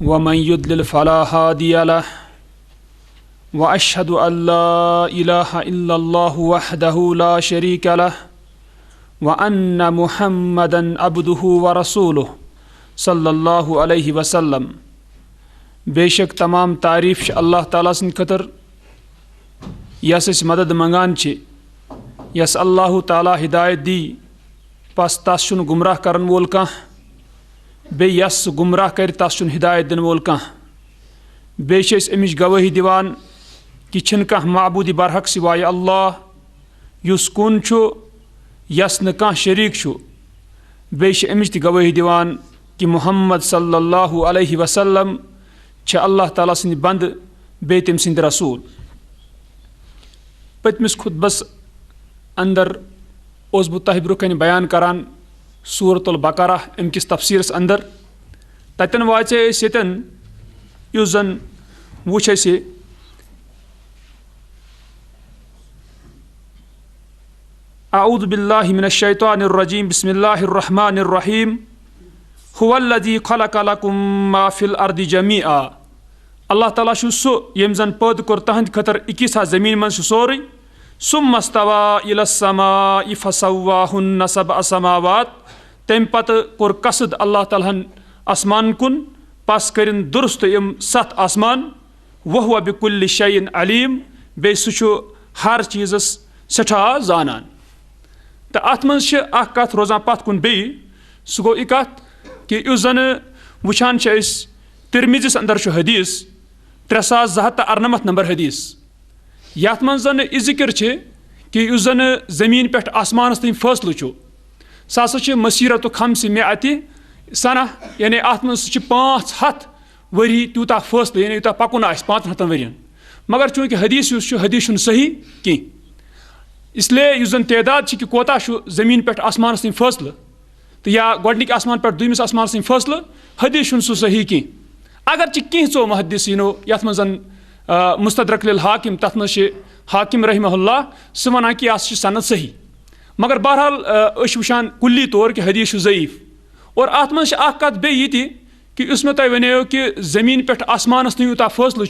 वमन युद्लिल फला हादिय लह व अशहदु अल्ला इलाहा इल्लल्लाहु वहदहु ला शरीका लह व अन्ना मुहम्मदन अब्दुहु व रसूलुहु सल्लल्लाहु अलैहि वसल्लम। बेशक तमाम तारीफ अल्लाह ताला सन्द खतर यस अस मदद मंगान यस अल्लाह ताला हिदायत दी पस तस छुन गुमराह करन वोल काह बे यस गुमराह कर तस छुन हिदायत दिन वोल काह। बे अमिच गवाही दिवान कि छन काह माबूद बरहक सिवाय अल्लाह युस कुन छु यस न काह शरीक छु। बे अमिच गवाही दिवान कि मुहम्मद सल्लल्लाहु अलैहि वसल्लम छ अल्लाह ताला सन्द बंद बे तम सन्द रसूल। पतमिस खुतबस अंदर ओस बह तह ब्रोह बयान करान सूरतुल बकरा अमकिस तफसीरस अंदर ततन वाचे यतन युस जन वुछ अऊज़ु बिल्लाहि मिनश शैतानिर रजीम बिस्मिल्लाहिर रहमानिर रहीम हुवल्लज़ी खलक़ लकुम मा फिल अर्दि जमीआ। अल्लाह ताला छु सु यम जन पैद कोर तहंद खतर इकिस हा जमीन मन सोरे सुम्मा इस्तवा इलस समाइ फसव्वाहुन्न सबअ समावात। तम पत कोर कसद अल्लाह तालाहन आसमान कुन पस करिन दुरुस्त यम सत आसमान वहुव बिकुल्लि शैइन अलीम। बे सु हर चीज़स सठा जानान। तो अत मन अख कथ रोजान पत कुन बे सह गो कथ कि उस जन वुछान तिरमिजिस अंदर हदीस 3294 नंबर हदीस यथ मन जन जिक्र कि उस जन जमीन पे आसमान तम फैसलो सह हसा मसीरत खम्स मिअति सना यानी अत मन 500 वरी तूता फैसलो यानी यूता पकुन 500 वरियन। मगर चूंकि हदीस सही कह इसलिए उस जन तदाद कि कोता जमीन पे आसमान तम फैसल तो या गोडनिक आसमान पे दुमिस आसमान तम फैसल हदीस सह सही कह। अगर कैंचो मुहद्दिसीनो यथ मन जन मुस्तदरक लिल हाकिम तथ मज हाकिम रहमहुल्लाह सह वनान कि यह सनद सही। मगर बहरहाल वुछान कुल्ली तौर कि हदीस ज़ईफ। और अत मज कत बे कि उस मे तुम वनो कि जमीन पे आसमानस तम यूता फैसल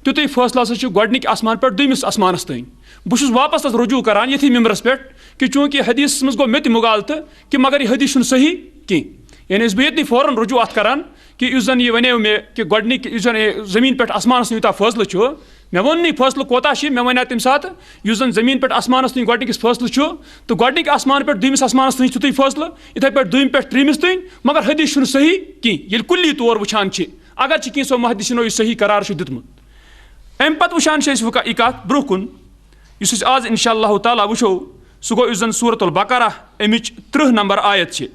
तुत फैसल हसा गोडनिक आसमान पे दुमिस आसमानस तम। बहुत वापस तथ रुजू करान ये मिम्बरस पे कि चूंकि हदीस मज गो मे मुगालत कि मगर यह हदीस सही कह यानी बह ये फौरन रुजू अत करान कि उस जन यह वनो मे कि गोडनिक जमीन पे आसमानस यूता फैसल मे वो नी फैसल कोता मे वन तम सात उस जन जमीन पे आसमानस तम गोडनिकस फैसल तो गोडनिक आसमान पे दुमिस आसमानस तम तुत फैसल इथे पे दुम पे त्रिमिस तम। मगर हदीस सही कह ये कुल्ली तौर वुछान अगर कैंसो मुहद्दिसीनो यह सही करार दितमुत। अम पत वुछान कत ब्रोह कुन इस आज इंशाअल्लाह ताला वुछो सह गो इस जन सूरतुल बकरा अमिच 30 नंबर आयत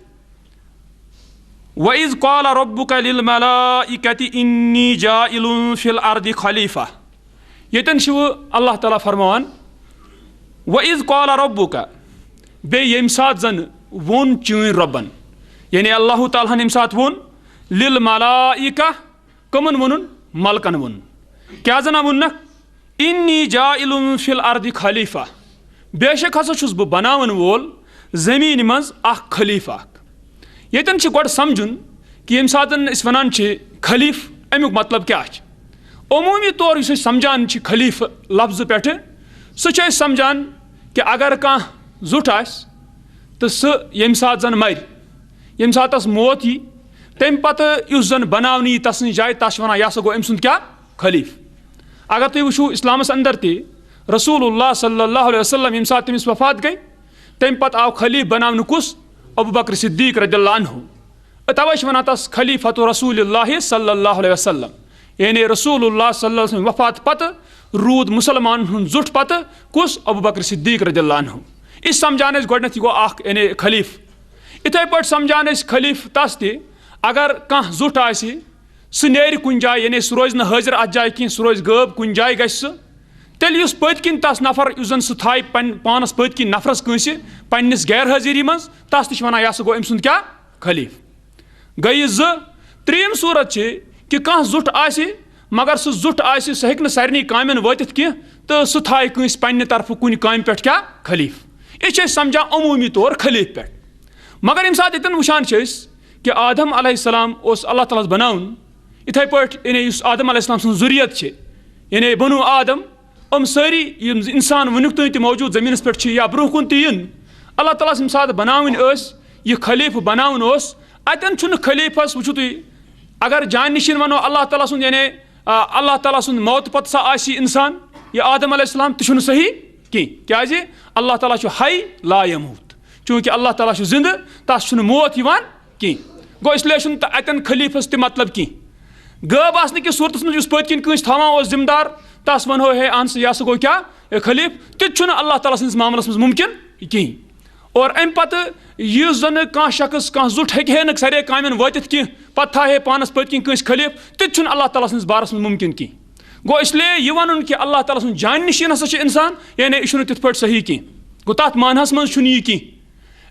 वइज़ क़ाल रब्बुका लिल मलाइकति इन्नी जाइलुन फिल अर्दि खलीफा। यतन अल्लाह ताला फरमान वइज़ क़ाल रब्बुका बे यम सात जन वोन चीन रब्बन यानी अल्लाह ताला यम सात वोन लिल मलाइका कमन वोनुन मलकन वोन क्या जना वोनक इन्नी जाइलुन फिल अर्दि खलीफा बेशक हसा छुस बह बनावन वोल जमीन मज अख खलीफा। यतन गोड समझुन कि यम सातन वनान खलीफ अमुक मतलब क्या अमूमी तौर समझान खलीफ लफ्ज पे सह समझान कि अगर कह जुट तो सह यम सात जन मर यम सात मौत यी तम पत उस जन बनावन यी तस जाए तस वन यह गो अम सुंद क्या खलीफ। अगर तुम वो इस्लामस अंदर रसूलुल्लाह सल्लल्लाहु अलैहि वसल्लम यम सात तमिस वफात गई तम पत आव खलीफ बनावन कुस अबू बकर सिद्दीक रज़ियल्लाहु अन्हु तवै वनान तस खलीफतु रसूलिल्लाह सल्लल्लाहु अलैहि वसल्लम यानी रसूलुल्लाह सल्लल्लाहु अलैहि वसल्लम वफात पत रूद मुसलमान हुन जुट पत कुस अबू बकर सिद्दीक रज़ियल्लाहु अन्हु। इस समझान गोडनथ गो यानी खलीफ। इथे पे समझान खलीफ तस अगर कह जुट सह नेर कुन जाए यानी सह रोज न हाजिर अत जाए कह सह रोज गैब कुन जाए गस तेल पत किन तस नफर उस जन सह थाय पानस पत किन नफरस कंस पन्निस गैर हाजिरी मज तस तह वन यह गो अम सुंद क्या खलीफ। गई त्रीम सूरत कि कह जुट मगर सह जुट सह हेक सारे कामन वातित कह तो सह थाय कंस पन्ने तरफ कुन काम पे क्या खलीफ। यह समझा अमूमी तौर खलीफ पे। मगर यम सात यतन वुछान कि आदम अलैहिस्सलाम अल्लाह ताला बनावन इथे पट यानी आदम अलैहिस्सलाम सुन ज़ुरियत यानी बनु आदम सारी इंसान वनुक तक मौजूद ज़मीन पे या ब्रोह कुन तीन अल्लाह ताला सम साथ बनावन यह खलीफ बनावन अतन खलीफस वो तुम अगर जान निश वनो अल्लाह ताला सुन यानी अल्लाह ताला सुन मौत पत सा आसी इंसान यह आदम अलैहिस्सलाम तह सही कहीं क्या अल्लाह ताला हई ला यमूत चूँकि अल्लाह ताला जिंद तस मौत कहीं गो इसलिए अतन खलीफस तह मतलब कहीं गब आने कि सूरत मज पत्किन थवान जिम्मेदार तस वनो है अहन यह गो क्या खलीफ तथ अल्लाह ताला सस मामलस मज मुमकिन कहीं और अम पत यह जन कह शख्स कह जुट हे न सारे कामन वातित कह पत था पानस पत्किन खलीफ तथ अल्लाह ताला सस बारस मज मुमकिन कहीं गो इसलिए यह वन कि अल्लाह ताला सुन जान निश हसा इंसान यानी यह तिथ पे सही कहीं गो तथ मानहस मज यह कहीं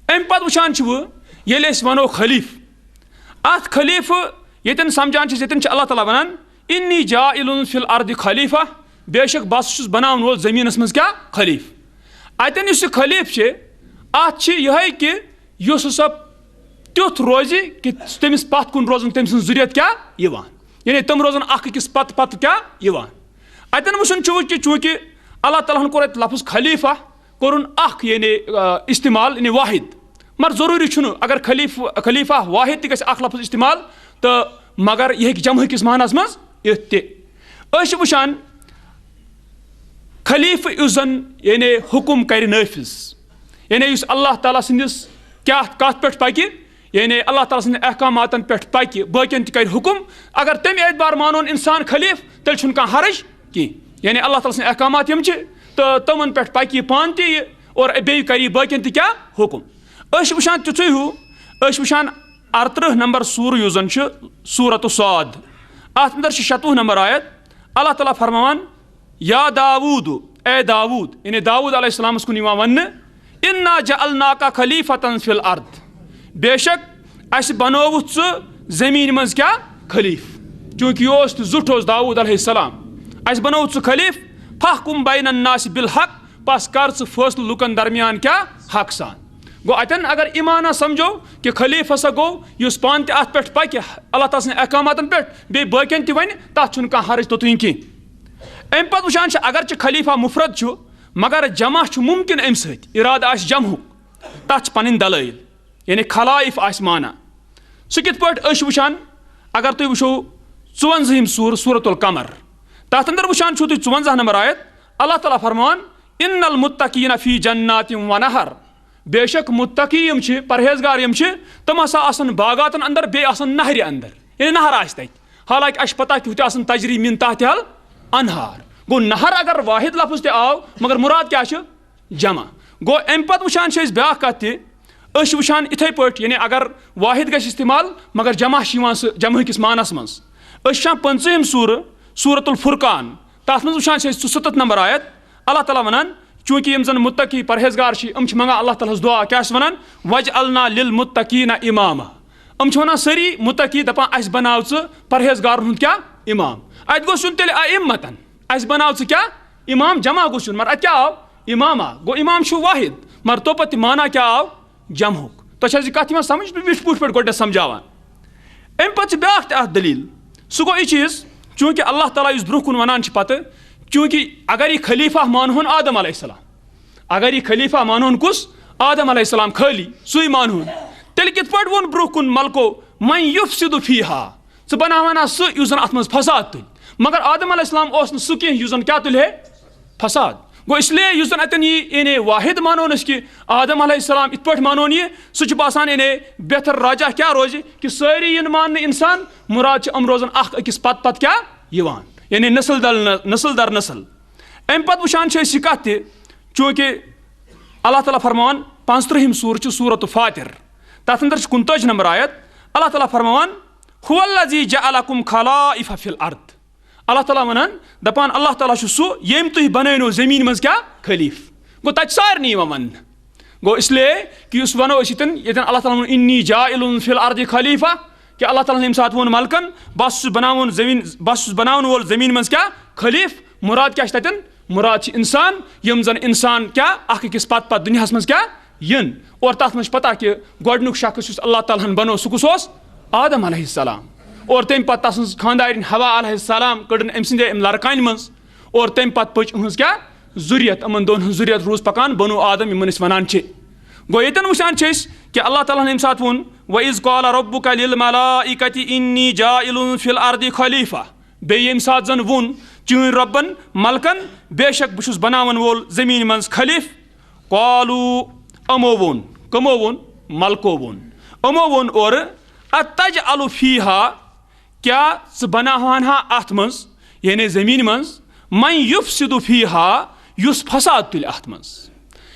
अम पत वुचान ये वनो खलीफ अत खलीफ ये समझान ये अल्लाह ताला वनान इन्नी जाइलुन फिल अर्द खलीफा बेशक बस बनावन वोल जमीनस मज क्या खलीफ अतन इस खलीफ अत यह कि सह तुथ रोज कि तमिस पत कुन रोजन तम ज़ुरियत क्या यानी तम रोजन अकिस पत पत क्या अतन वुचन कि चूँकि अल्लाह ताला कोर लफ्ज़ खलीफा कोरुन यानी इस्तेमाल यानी वाहिद मगर जरूरी अगर खलीफा वाहिद तक लफ्ज़ इस्तेमाल तो मगर यह जमह किस मानस मज यह वुचान खलीफ उस जन यानी हुकुम कर नाफिज यानी अल्लाह ताला सदिस क्या कत पे पकि यानी अल्लाह ताला सद अहकामातन पे पकि बाकियन तक हुकुम अगर तम एतबार मानोन इंसान खलीफ तेल कह हरज कहीं यानी अल्लाह ताला सद अहकामात यम तो तमन पे पकि पान तह और बे कर बाकियन तह क्या हुकुम वुचान तिथु हूँ वुचान 38 नंबर सूर युस जन सूरत साद अत अंदर 60 नंबर आयत अल्लाह ताला फरमान या दाऊद ए दाऊद यानी दाऊद अलैहिस्सलाम कुन वन इन्ना जअलनाका खलीफतन फिल अर्द बेशक अस बनोवुत जमीन मज क्या खलीफ चूँकि यह जुट दाऊद अलैहिस्सलाम अस बनोवुत खलीफ फहकुम बैनन नास बिल हक पस कर फैसल लुकन दरमियान क्या हक सान गो अतन अगर ईमाना समझो कि खलीफ हसा गो युस पान ते अत पे पकि अल्लाह ताला सद अहकामातन पे बे बाकियन तह वन तथ कह हरज तोतुन कहीं अम पत वुचान अगर खलीफा मुफरद मगर जमा मुमकिन अम इराद आस जमह तथ पन दलाइल यानी खलाइफ आस माना सह कित पे वुचान अगर तुम वो 54 सूर सूरतुल कमर तथ अंदर वुचान तुम 54 नंबर आयत अल्लाह ताला फरमान इन्नल मुत्तकीन फी जन्नातिन व नहर बेशक मुत्तकी यम परहेजगार यम तम हसा बागातन अंदर बे नहर अंदर यानी नहर आस हालांकि अस पता कि वह तजरी मिन तहत अनहार गो नहर अगर वाहिद लफ्ज़ आव मगर मुराद क्या जमा गो अम पत वुचान ब्या कत वुचान इथे पे यानी अगर वाहिद गि इस्तेमाल मगर जमा जमह किस मानस मज 50 सूर सूरतुल फुरकान तथ मज वुचान 67 नंबर आयत अल्लाह ताला वनान चूँकि यम जन मुत्तकी परहेजगार मंगा अल्लाह ताला दुआ क्या वनान वजअलना लिल मुत्तकीना इमामा वन सारी मुत्तकी दपान अस बनाव परहेजगार क्या इमाम अत गो तेल अइम्मतन अस बनाव क्या इमाम जमा गो मगर अत क्या आव इमाम गो इमाम वाहिद मगर तो पे माना क्या आव जमहुक तो कत समझ विश पूछ पे गोटे समझावान अम पे ब्या दलील सह गो यह चीज़ चूँकि अल्लाह ताला ब्रोह कुन वनान पत चूँकि अगर यह खलीफा मानहोन आदम अलैहिस्सलाम अगर यह खलीफा मानहोन कुस आदम अलैहिस्सलाम खाली सुई मानहोन तेल कित पे वोन ब्रोह कुन मलको मन युफसिदु फीहा स बनावाना सह युस अत मज फसाद तुल मगर आदम अलैहिस्सलाम सह कह युस क्या तुल है फसाद गो इसलिए युस अतन यानी वाहिद मानोन कि आदम अलैहिस्सलाम इत पे मानोन यह सह बासान यानी बेहतर राजा क्या रोज कि सारी इन मान इंसान मुराद अम रोजन अकिस पत पत क्या यानी नस्ल दर नस्ल अम पे वुचान कत चूँकि अल्लाह ताला फरमान 35 सूर सूरत फातिर तथ अंदर 29 नंबर आयत अल्लाह ताला फरमान हुवल्लज़ी जअलकुम खलाइफ़ फिल अर्द अल्लाह ताला वनान दपान अल्लाह ताला सह यम तुह बनैनो जमीन मज क्या खलीफ गो तत सारनी वन गो इसलिए कि वनो ये अल्लाह ताला इन्नी जाइलुन फिल अर्द खलीफा कि अल्लाह ताला ने साथ वोन मलकन बस बनावन जमीन बस बनावन वोल जमीन मज क्या खलीफ मुराद क्या तन मुराद इंसान यम जन इंसान क्या अकिस पत पत दुनिया मज क्या इन और तथ मज पता कि गोडनुक शख्स अल्लाह ताला बनो सह कुस आदम अलैहिस्सलाम और तम पत तस खानदारिन हवा अलैहिस्सलाम कड़न अम सद लड़कान मज और तम पत पच अहज क्या जुरियत अमन दोन हज जुरियत रूज पकान बनु आदम यमन वनान गो ये वुचान कि अल्लाह ताला यम सात वोन वइज़ क़ाल रब्बुका लिल मलाइकति इन्नी जाइलुन फिल अर्दि खलीफा बे यम सात जन वोन चून रब्बन मलकन बेशक बहुस बनावन वोल जमीन मज खलीफ क़ालू अमो वोन कमो वोन मलको वोन अमो वोन और अतजअलु फीहा क्या ज बनावन हा अथ मज यानी जमीन मज मन युफसिदु फीहा युस फसाद तुल अथ मज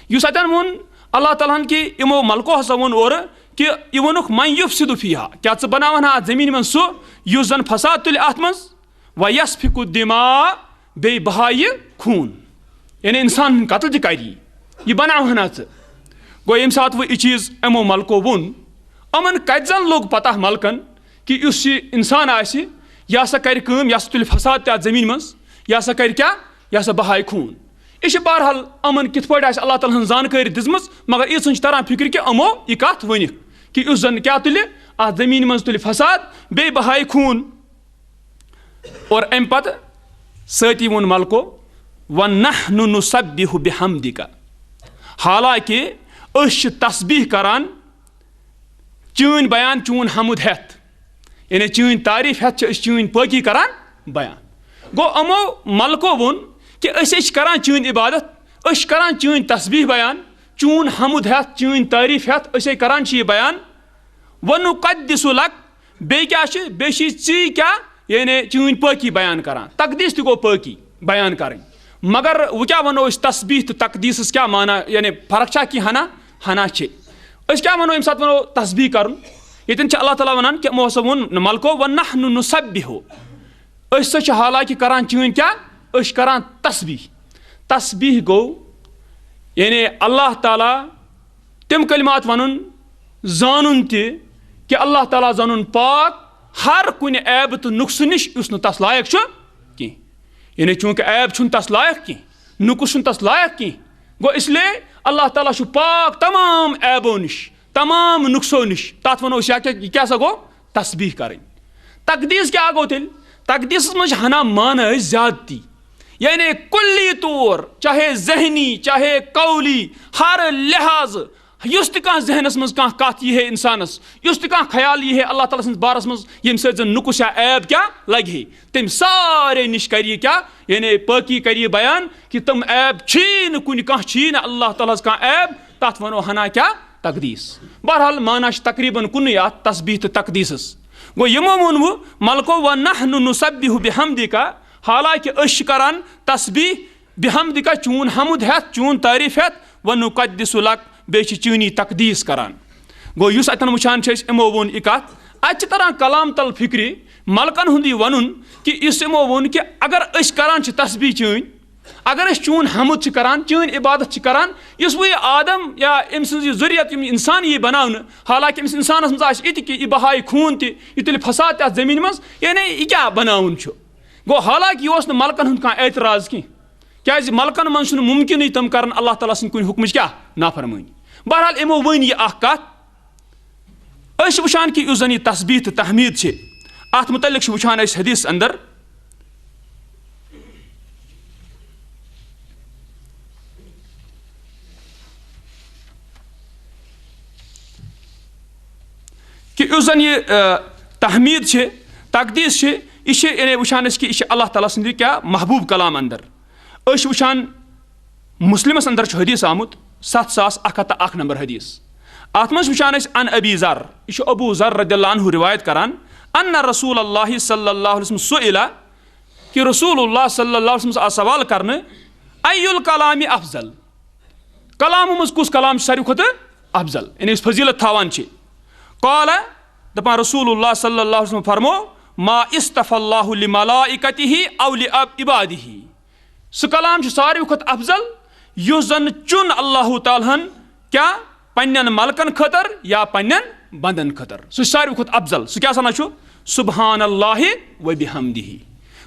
युस अतन वोन अल्लाह ताला कि इमो मलको हसा वोन और कि यह वोनुक मन युफसिदु फीहा क्या ज बनावन हा जमीन मज सो युस जन फसाद तुल अथ मज व यस्फिकु दिमा बे बहाय खून यानी इंसान कत्ल कर यह बनावन हा गो यम सात वह चीज़ यमो मलको वोन अमन कन लोग पता मलकन कि उस इंसान आसि यह हसा कर यह तुल फसाद तथ जमीन मज यह हसा कर क्या यह हसा बहाय खून यह बहरहाल अमन कित पे अल्लाह ताला जानकारी दिजम मगर यह तरह फिक्र कि अमो यह कत वन कि उस जन क्या तुल अ जमीन मज तुल फसाद बे बहाय खून और अम पत सती वोन मलको व नहनु नुसब्बिहु बिहम्दिका हालांकि तस्बीह करान चून बयान चून हमुद हेत यानी चून तारीफ हेत चून पकी करान बयान गो अमो मलको वोन कि करान चून इबादत करान चून तस्बीह बयान चून हमुद हेत चून तारीफ हेत करान यह बयान वनुक़द्दिसु लक बे क्या ची क्या यानी चून पकी बयान करान तकदीस गो पकी बयान करें मगर वो क्या वनो तस्बीह तो तकदीस क्या माना यानी फर्क कि हना हना क्या वनो यम सात वनो तस्बीह कर ये अल्लाह ताला वनान कि मोहस वोन मलको व नहनु नुसब्बिहु हालांकि करान चून क्या करान तस्बीह तस्बीह गो यानी अल्लाह ताला तिम कलिमात वनुन जानून कि अल्लाह ताला जानून पाक हर कुन ऐब तो नुक्स निश तस लायक कह यानी चूंकि ऐब तस लायक कह नुक्स तस लायक कह गो इसलिए अल्लाह ताला पाक तमाम ऐबों निश तमाम नुक्सों निश तथ वो क्या सा गो तस्बीह करें तकदीस क्या गो तेल तकदीस मज हना मान ज्यादती यानी कुल्ली तौर चाहे जहनी चाहे कौली हर लिहाज युस जहनस मज कत यह इंसानस युस ख्याल यह अल्लाह ताला सन्स बारस मज यम सन नुकुस या ऐब क्या लगे तम सारे निश कर क्या यानी पकी कर बयान कि तम ऐब न कुन कह अल्लाह ताला ऐब तथ वनो हना क्या तकदीस बहरहाल माना तकरीबन कुन तस्बीह तो तकदीस गो यमो वोन वो मलको व नहनु नुसब्बिहु बिहम्दिका हालांकि करान तस्बीह बिहम्दिका चून हमुद हेत चून तारीफ हेत व नुक़द्दिसु लक बे चूनी तकदीस करान गो युस अतन वुचान यमो वोन यह कत अत तरह कलाम तल फिक्री मलकन हुंद वनुन कि इस यमो वोन कि अगर करान तस्बीह चून अगर चून हमुद करान चून इबादत करान इस वो आदम या अम सज जुरियत इंसान यह बनाने हालांकि अमिस इंसानस मज इत कि यह बहाय खून तह तुल फसाद तथ जमीन मज यानी यह क्या बनाउन गो हालांकि यह मलकन हुंद कह एतराज कह क्या मलकन मज मुमकिन तम कर अल्लाह ताला सन्द कुन हुक्म क्या नाफरमानी बहरहाल यमो वन यह कत वुचान कि उस जन यह तस्बीह तो तहमीद अत मुतल्लिक वुचान हदीस अंदर कि उस जन यह तहमीद तकदीस यह वुचान कि यह अल्लाह ताला सन्द क्या महबूब कलाम अंदर वुचान मुस्लिमस अंदर हदीस आमुत 7101 नंबर हदीस अत मज वुचान अन अबी ज़र यह अबू ज़र रदियल्लाहु अन्हु रिवायत करान अन्न रसूलुल्लाह सल्लल्लाहु अलैहि वसल्लम सुइला कि रसूलुल्लाह सल्लल्लाहु अलैहि वसल्लम सवाल करने अय्युल कलामी अफजल कलाम मज कुस कलाम सारी खुद अफजल यानी फजीलत थावान क़ाल दपान रसूलुल्लाह सल्लल्लाहु अलैहि वसल्लम फरमो मा इस्तफ़ल्लाहु लिमलाइकतिही औ लिइबादिही सह कलाम सारी खुद अफजल युस जन चुन अल्लाह ताला क्या पन्न मलकन खतर या पन्न बंदन खतर सह सारी खुद अफजल सह क्या सना सुब्हानल्लाहि व बिहम्दिही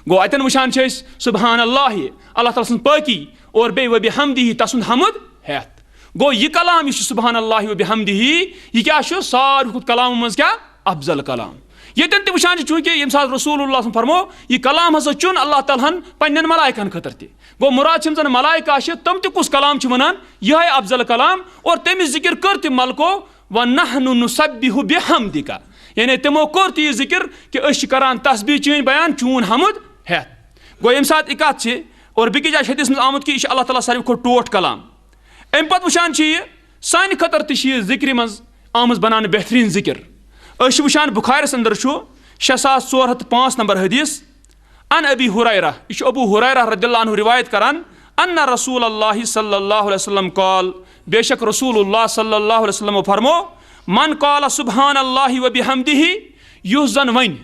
गो अतन वुचान सुब्हानल्लाहि अल्लाह ताला सन्द पाकी और बे व बिहम्दिही तसुंद हमुद हेत गो यह कलाम यह सुब्हानल्लाहि व बिहम्दिही यह क्या सारी खुद कलाम मज क्या अफजल कलाम येतन ते वुचान चूंकि यम साथ रसूलुल्लाह फरमो यह कलाम हसा चुन अल्लाह तालाहन पन्नन मलाइकन खतर ते गो मुराद छिम जन मलाइका तम ते कुस कलाम वनान यह अफजल कलाम और तमिस जिक्र कर ते मलको व नहनु नुसब्बिहु बिहम्दिका यानी तमो कर ते जिक्र कि अस करान तस्बीह चीन बयान चून हमद है गो यम साथ इकात और बिकी जाय हदीस में आमुद कि अल्लाह ताला सारी खो टोट कलाम अम पत वुचान सान खतर ते जिक्र मज आमज बनान बेहतरीन जिक्र अश वुचान बुखारिस अंदर 6405 नंबर हदीस अन अबी हुरैरा यह अबू हुरैरा रदियल्लाहु अन्हु रिवायत करान अन्ना रसूलुल्लाह सल्लल्लाहु अलैहि वसल्लम काल बेशक रसूलुल्लाह सल्लल्लाहु अलैहि वसल्लम फरमो मन काल सुब्हानल्लाहि व बिहम्दिही युस जन वन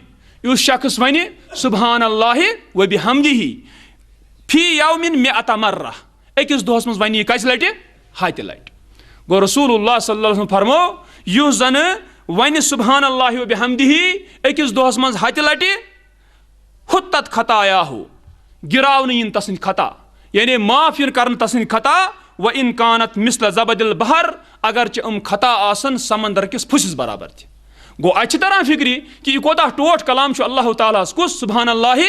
युस शख्स वन सुब्हानल्लाहि व बिहम्दिही फी यौमिन मिअता मर्रा अकिस दोहस मज वन कस लटि हत लटि गो रसूलुल्लाह सल्लल्लाहु अलैहि वसल्लम फरमो युस जन वन सुब्हानल्लाहि व बिहम्दिही अकिस दोहस मज हत लटि हुत्तत खताया हो गिरावन इन तसिन खता यानी माफ इन करन तसिन खता व इन कानत मिसल जबदिल बहर अगर खता आसन समंदर किस फुसिस बराबर थे गो अच्छी तरह फिक्री कि यह कोता टोट कलाम अल्लाह ताला कुस सुब्हानल्लाहि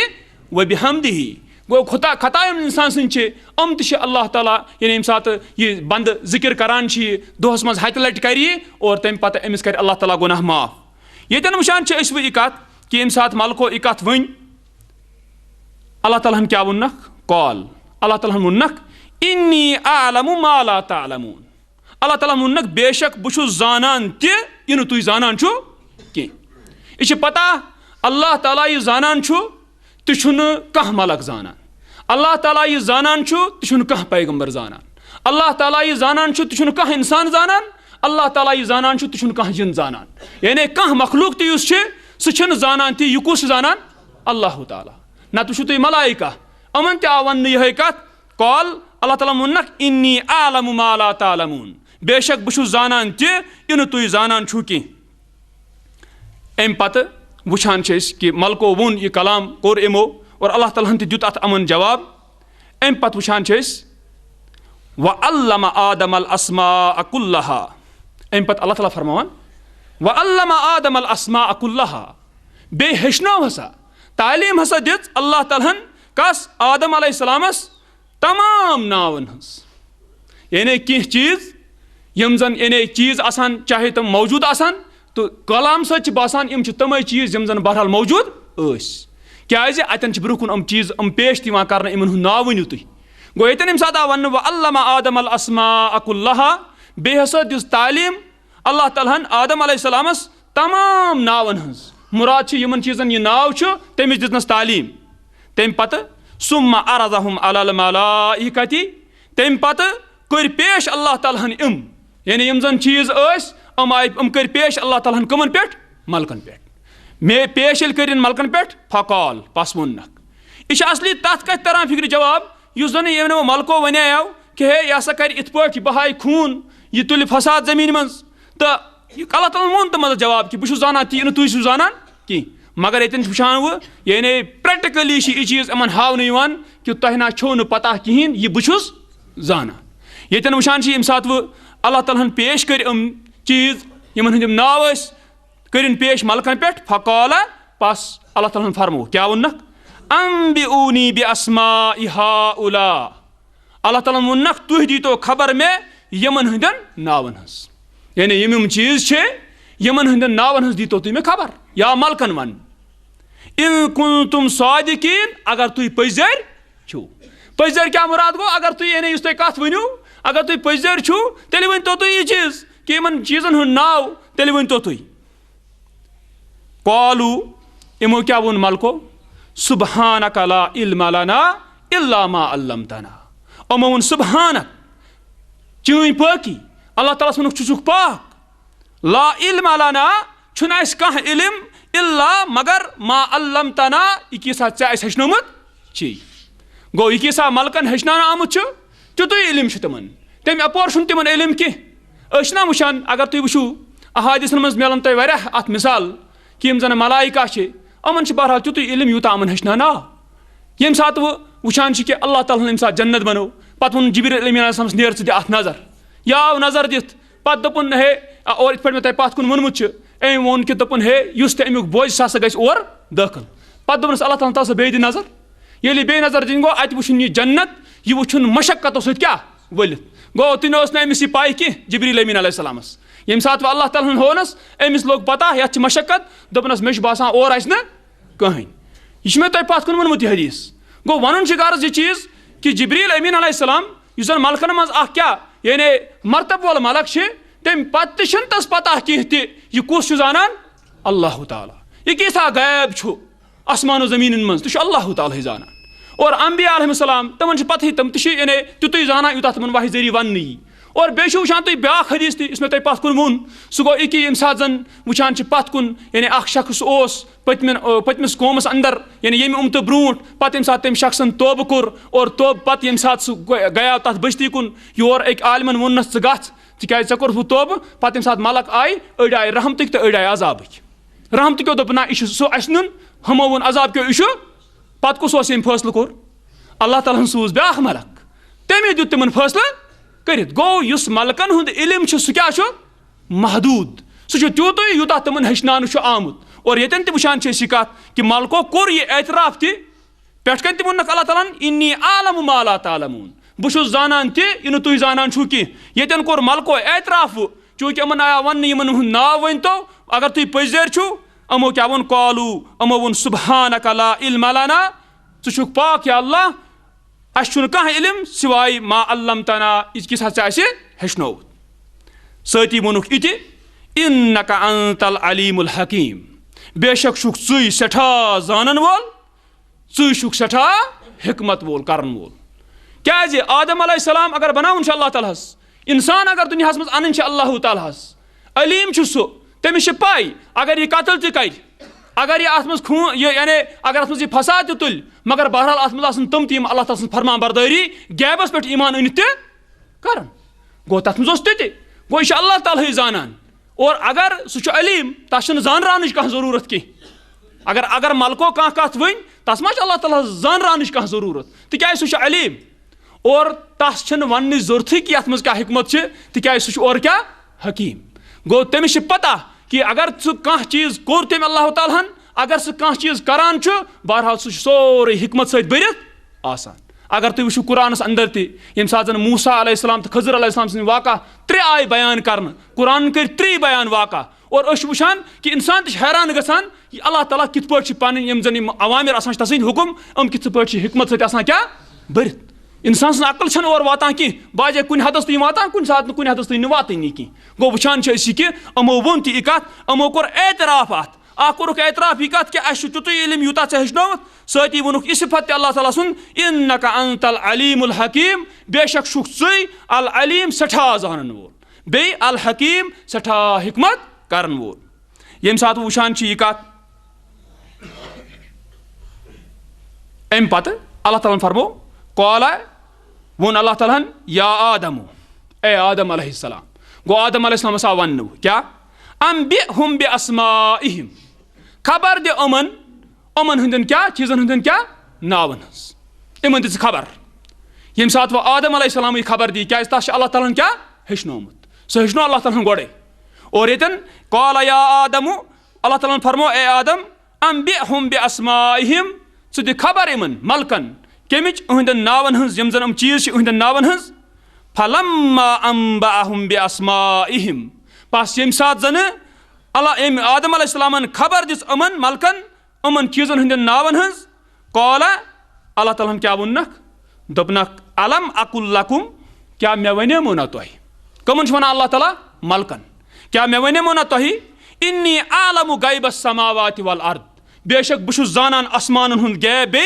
व बिहम्दिही गो खता इंसान सन तो अल्लाह ताला यानी यम सात यह बंद जिक्र करान दोहस मज हत लट कर और तम पत अमिस कर अल्लाह ताला गुनाह माफ ये वुचान वह कत कि यम सात मलको यह कत वन अल्लाह ताला क्या वुनक कॉल अल्लाह ताला वुनक इन्नी आलमु मा ला तालमून अल्लाह ताला वुनक बेशक बुश जानान तु तुम जानान कह यह पता अल्लाह ताला यह जानान तुम कह मलक जानान अल्लाह ताला यह जानान तुम कह पैगंबर जानान अल्लाह ताला यह जानान तुम कह इंसान जानान अल्लाह ताला यह जानान तुम कह जिन जानान यानी कह मखलूक तुस सह जानान यह कुस जानान अल्लाह ताला नत तुम मलाइका अमन ते आव वन यह कत कॉल अल्लाह ताला वुनक इन्नी आलमु मा ला तालमून बेशक बुश जानान तुम जानान छो अम पत वुचान कि मलको वोन यह कलाम कोर इमो और अल्लाह ताला दुत अत अमन जवाब अम पत वुचान व अल्लम आदम अल अस्मा कुल्लहा अम पत अल्लाह ताला फरमान व अल्लम आदम अल अस्मा कुल्लहा बे हेचनो हसा तालीम हसा दित अल्लाह ताला कस आदम अलैहिस्सलामस तमाम नावन हस यानी कह चीज यम जन यानी चीज आसान चाहे तम मौजूद आसान तो कलाम सच बासान यम तमे चीज यम जन बहरहाल मौजूद क्या अतन ब्रुकुन चीज पेश कर नाव वनु तुम गो ये यम सात वन व अल्लम आदम अल अस्मा कुल्लहा बे हसा दिस तालीम अल्लाह ताला आदम अलैहिस्सलामस तमाम नावन हज मुराद यमन चीजन यह नाव तमिस दितनस तालीम तम पत सुम्मा अरज़हुम अलल मलाइकति तम पत कर पेश अल्लाह ताला यानी यम जन चीज कर पेश अल्लाह ताला कमन पे मलकन पे मे पेश कर मलकन पे फ़क़ाल पस वुनक यह असली तथ कत तरह फिक्र जवाब युस जन ये मलको वनो कि हे यह हसा कर इत पे बहाय खून यह तुल फसाद जमीन मज तो अल्लाह ताला वोन तम जवाब कि बहुत जाना ती तुम जानान कह मगर ये वुचान वो यानी प्रैक्टिकली यह चीज इन हावन कि तुह ना छो पता कहें यह बहुत जाना ये वुचान यम सात वो अल्लाह ताला पेश कर चीज यमन हंद नाव कर पेश मलकन पे फ़क़ाल पस अल्लाह ताला फरमो क्या वुनक अंबिऊनी बिअस्माइ हाउला अल्लाह ताला वुनक तुह दीतो खबर में यमन हंद नावन हस यानी यम चीज यमन हंद नावन हस दीतो तुम खबर या मलकन वन इन कुंतुम सादिकीन अगर तुम पजर छो पजर क्या मुराद गो अगर तुम यानी तुम कत वनु अगर तुम पजर छो तेल वन तो तुम यह चीज कि इन चीजन हूं नाव तेल वन तो तुम कॉलू इमो क्या वोन मलको सुब्हानक ला इल्म लना इल्ला मा अल्लमतना अमो वोन सुब्हानक चीन पाकी अल्लाह ताला वनुक छुक पाक ला इल्म लना छुन अस कह इल्म इल्ला मगर मा अल्लमतना यह किसा हेचनोमुत छी गो यह किसा मलकन हेचनान आमुत तुतु इल्म तमन तम अपोर तिमन इल्म कह ना वुचान अगर तुम वुचू अहादिसन मज मिलन तुम वारियाह अत मिसाल कि यम जन मलाइका अमन बहरहाल तुतु इल्म यूता अमन हेचनान आव यम सात वो वुचान कि अल्लाह ताला यम सात जन्नत बनो पत वोन जिब्रील अमीन अलैहिस्सलाम नेर दी अत नजर यह आव नजर दित पत दोपुन हे और इत पे मे तह पत कुन वोनमुत अमी वोन कि दोपन हे युस ते अमुक बोझ सह हसा गژھِ और दाखिल पत्त दोपनस अल्लाह ताला तस बेयि दि नजर येलि बेयि नजर दिन गो अत वुछुन यह जन्नत यह वुछुन मशक्कतों सहित क्या वलित गो तुन ओस न अमिस यह पाई कि जिब्रील अमीन अलैहिस्सलामस यम सात वह अल्लाह ताला होनस अमिस लोग पता यत मशक्कत दोपनस मे बासान और आस न कहीं यह मे तुम पत कुन वोनमुत यह हदीस गो वन गर्ज यह चीज कि जिब्रील अमीन अलैहिस्सलाम युस जन मलकन मज क्या यानी मरतब वोल मलक तम पत तस पता कह यह कुस जानान अल्लाह ताला यह कैसा गैब आसमान ज़मीन मज तो अल्लाह ताला जानान और अंबिया अलैहिस्सलाम तमन पता तम यानी तुत जाना यूत तमन वाहि जरिए वन और बे वुचान तुम ब्या हदीस इस मे तुम पत कुन वोन सह गो यी ये सात जन वुचान पत कुन यानी शख्स पतमिस कौमस अंदर यानी ये उमत ब्रूट पत ये सात तम शख्सन तोब कोर और तोब पत ये सात सह गया तथ बस्ती कुन योर एक आलमन वोनस गथ तिकाज ऐ कोर तोब पत ये सात मलक आय अड़ आय रहमतक तो अड़ आय अजाबक रहमत दप ना यह सह अस नुन हमो वोन अजाब क्यों यह पत कुस फैसल कोर अल्लाह ताला सूज ब्या मलक तमे दुत तिमन फैसला करित गो युस मलकन हुंद इल्म सह क्या महदूद सह तूत यूत तिमन हेचनान आमुत और यतन त वुचान यह कत कि मलको कोर यह एतराफ पे कन वोन अल्लाह ताला इन्नी आलम मा ला तालमून बहुत जानान इन तुम जानान छो कि यतन कोर मलको एतराफ चूंकि अमन आया वन यमन हुंद नाव वनतो अगर तुम पजर छो अमो क्या वोन कालू अमो वोन सुब्हानक ला इल्म लना षु पाक या अल्लाह अस कह इल्म सिवाय मा अल्लमतना किस हेचनोत सती वोनुक इति इन्नक अंतल अलीमुल हकीम बेशक छुक चुई सठा जानन वोल चुई छुक सठा हिकमत वोल करन वोल क्या आदम अलैहिस्सलाम अगर बनाउन अल्लाह तालास इंसान अगर दुनियास मज अनन अल्लाह तालास अलीम सह तमिस पाई अगर यह कतल त कर अगर यह अत खून यानी अगर अत यह फसाद तुल मगर बहरहाल अत मज तम तम अल्लाह ताला फरमान बरदारी गैबस पे ईमान अनित कर गो तथ मज गो यह अल्लाह ताला जानान और अगर सह अलीम तस जानरान कह जरूरत की अगर मलको कह कत वन तस मा अल्लाह ताला जानरान कह जरूरत तिकाज सह अलीम और तस वन जरूरत कि अत मज क्या हिकमत तिकाज सह और क्या हकीम गो तमिस पता कि अगर सह कह चीज कोर तम अल्लाह ताला अगर सह कह चीज करान बहरहाल सह सोरे हिकमत सहित भरित आसान अगर तुम वो कुरानस अंदर तम सात मूसा अलैहिस्सलाम तो खजर अलैहिस्सलाम सद वाक़ा त्रे आय बयान कर कुरान कर 3 बयान वाक़ा और वुचान कि इंसान तो हैरान गसान अल्लाह ताला कित पे पन जन अवामिर आसान तसिंद हुकुम कित पे हिकमत सत क्या भरित इंसान सज अकल और वातान कह बाजे कुन हदस तुम वातान कुन सात कुन हदस तुम वातनी कह गो वुचान कि अमो वोन तह कत अमो कोर एतराफ अत कोरुक एतराफ यह कत कि अस तुत इल्म यूत हेचनोत सती वोनुक यह सिफत अल्लाह ताला सुन इन्नक अंतल अलीमुल हकीम बेशक छुक चुई अल अलीम सठा जानन वोल बे अल हकीम सठा हिकमत करन वोल यम सात वुचान यह कत अम पत अल्लाह ताला फरमो कौला वोन अल्लाह ताला या आदम ए आदम अलैहिस्सलाम गो आदम अलैहिस्सलाम सा वन क्या अंबिहुम बिअस्माइहिम खबर दे अमन हंदन क्या चीजन हंदन क्या नावन इमन दिस खबर यम सात वो आदम अलैहिस्सलाम खबर दी क्या तस अल्लाह ताला क्या हेचनोमुत सह हेचनो अल्लाह ताला गोड़े और यतन कौला या आदम अल्लाह ताला फरमो ए आदम अंबिहुम बिअस्माइहिम सह दि खबर इमन मलकन कमिच उहदन नावन हज यम जन चीज उहदन नावन हज फलम्मा अंबाहुम बिअस्माइहिम पास यम सात जन अल्लाह आदम अलैहिस्सलामन खबर दिस अमन मलकन अमन चीजन हंदन नावन हज कौला अल्लाह ताला क्या वोनक दोपनक अलम अकुल लकुम क्या मे वनेमो ना तुह कमन वन अल्लाह ताला मलकन क्या मे वनेमो ना तुह इन्नी आलमु गैबस समावाति वल अर्द बेशक बहुत जानान आसमान हुंद गैब बे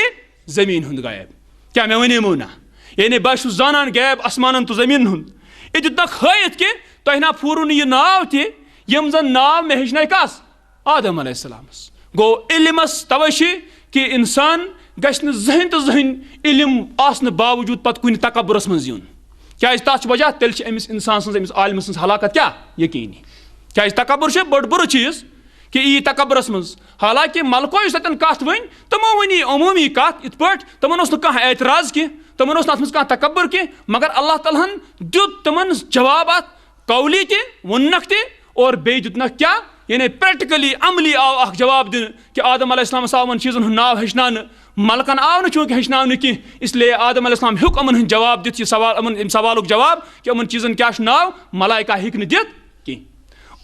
जमीन हुंद गैब क्या मे वनेमो ना यानी बह जानान गैब आसमान तो जमीन हुंद यह दुतनक हयत कि तुह ना फूरु यह नाव तम जन नाव मे हेचन कस आदम अलैहिस्सलामस गो इल्मस तवै कि इंसान गश्न जहन तो जहन इल्म आसने बावजूद पत कुन तकब्बुरस मज युन क्या तथ वजह तेल अमिस इंसान सज अमिस आलिम सज हलाकत क्या यकीनी क्या तकब्बुर बड़ बुर चीज कि यी तकब्बुरस मज हालांकि मलको तन कत वन तमो वनी अमूमी कत इत पे तमन कह एतराज कह तमन अत मज तकब्बुर कह मगर अल्लाह ताला दुत तमन जवाब अत कौली तह वोनक तह और बे दुतनक क्या यानी प्रैक्टिकली अमली आव अख जवाब दिन कि आदम अलैहिस्सलाम आव चीज़न हूँ नाव हेचनान मलकन आव चूँकि हेचनान की इसलिए आदम अलैहिस्सलाम हेक अमन जवाब दित सवाल सवाल जवाब कि अमन चीज़न क्या नाव मलाइका हेक दित कि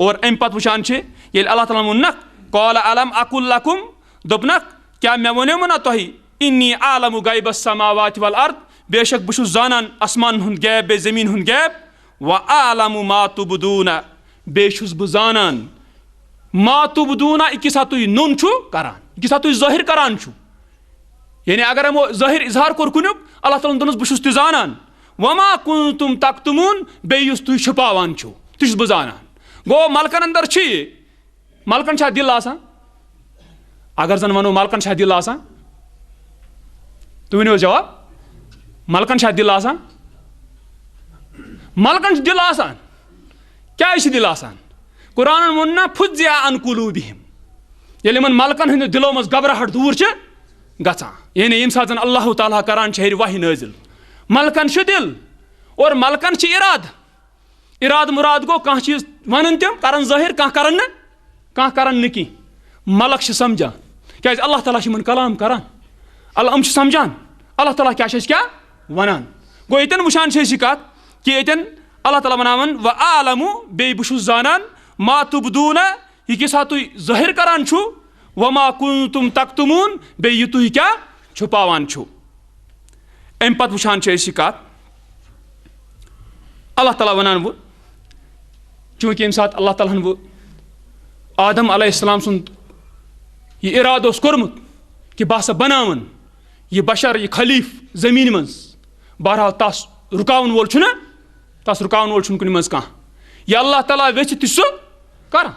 और अम पत वुचान ये अल्लाह ताला वोनक क़ाल अलम अकुल लकुम दोपनक क्या मे वोनो ना तुह इन्नी आलमु गैबस समावाति वल अर्द बेशक बह जानान आसमान हुंद गैब बे ज़मीन हुंद गैब व आलमु मा तुबदून बेशुस बह जानान मा तुबदूना यह किसा तुह नुन करान यह किसा तुह ज़ाहिर करान यानी अगर हम ज़ाहिर इजहार कोर कुनुक अल्लाह ताला दोनस बह तुह जानान वमा कुंतुम तक्तुमून बेयुस तुह छुपावान तुह बह जानान गो मलकन अंदर मलकन छा दिल आसान अगर जन वनो मलकन छा दिल आसान तुम वो जवाब मलकन छा दिल आसान मलकन दिल आसान क्या दिल आसान कुरान वोन ना फुज्जिया अन कुलूबिहिम येले मन मलकन हंद दिलो मज घबराहट दूर गचान यानी यम सात अल्लाह ताला करान हेर वही नाजिल मलकन दिल और मलकन इराद मुराद गो कह चीज वन तम कर ज़ाहिर कह कर कह मलक समझान क्या अल्लाह ताला कलाम करान अल्लाह समझान अल्लाह ताला क्या वनान गो ये वुचान कत कि ये अल्लाह ताला वनावन व आलमु बे बह जानान मा तुबदून यह किसा तुह ज़ाहिर करान व मा कुंतुम तक्तुमून बे यह तुह क्या छुपावान अम पत वुचान कत अल्लाह ताला वनान वो चूँकि यम सात अल्लाह ताला वो आदम अलैहिस्सलाम सुंद यह इराद कोर्मुत कि बह हसा बनावन यह बशर यह खलीफ ज़मीन मज बहरहाल तस रुकावन वोल तस रुकावन वोल कुन मज कह यह अल्लाह ताला वेच तह कर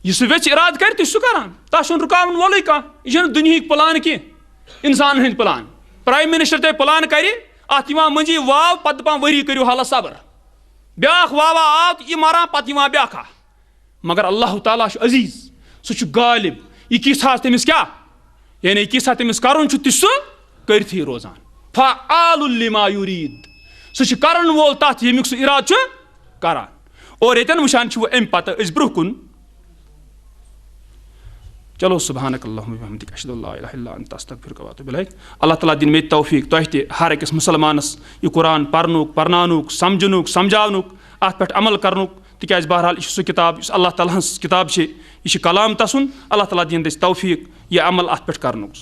यह वेच इराद कर तह करान तस रुकावन वोल कह यह दुनिया प्लान कह इंसान हंद प्लान प्राइम मिनिस्टर तह प्लान कर अत मंजी वाव पत दपान वरी करू हाला सबर ब्याख वावा आव यह मरान पत ब्याखा मगर अल्लाह ताला अजीज सह गालिब यह किस तमिस क्या यानी यह किस तमिस कर तह करथी रोजान फ़अआलुल लिमा युरीद सह करन वोल तथ यमिक सह इराद करान और ये वुचान अम पत ब्रोह कुन चलो सुब्हानकल्लाहुम्मा व बिहम्दिक अशहदु अल्ला इलाहा इल्ला अंता अस्तगफिरुका व अतूबु इलैक अल्लाह ताला दिन में तौफीक तुह तह हर अकिस मुसलमानस यह कुरान पर्नुक पर्नानुक समझनुक समझावनुक अत पे अमल करनुक तिकाज बहरहाल यह सह किताब अल्लाह ताला हंस किताब यह कलाम तसुन अल्लाह ताला दिन तौफीक यह अमल अत पे करनुक।